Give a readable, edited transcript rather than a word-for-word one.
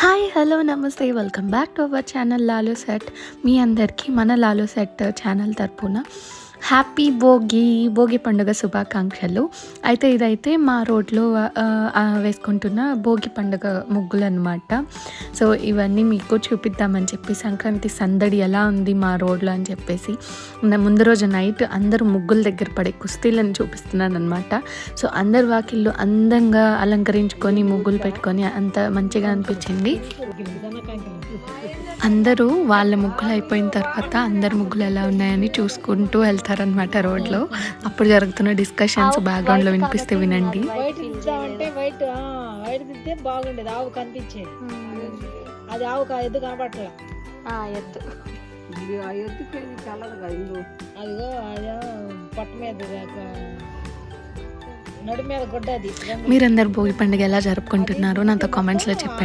Hi hello నమస్తే welcome back to our channel Lalo set. మీ అందరికీ మన లాలో సెట్ ఛానల్ తరపున హ్యాపీ భోగి పండుగ శుభాకాంక్షలు. అయితే ఇదైతే మా రోడ్లో వేసుకుంటున్న భోగి పండుగ ముగ్గులు అనమాట. సో ఇవన్నీ మీకు చూపిద్దామని చెప్పి సంక్రాంతి సందడి ఎలా ఉంది మా రోడ్లో అని చెప్పేసి ముందు రోజు నైట్ అందరూ ముగ్గుల దగ్గర పడే కుస్తీలను చూపిస్తున్నాను అనమాట. సో అందరు వాకిళ్ళు అందంగా అలంకరించుకొని ముగ్గులు పెట్టుకొని అంత మంచిగా అనిపించింది. అందరూ వాళ్ళ ముగ్గులు అయిపోయిన తర్వాత అందరు ముగ్గులు ఎలా ఉన్నాయని చూసుకుంటూ వెళ్తారనమాట రోడ్లో. అప్పుడు జరుగుతున్న డిస్కషన్స్ బ్యాక్గ్రౌండ్లో వినిపిస్తే వినండి. బాగుండేది ఆవు కనిపించేది, అది ఆవు ఎద్దు కనపట్ల ఎద్దు అదిగో అదే పట్ట మీద నడు మీద గొడ్డది. మీరందరు భోగి పండుగ ఎలా జరుపుకుంటున్నారో నాతో కామెంట్స్లో చెప్పండి.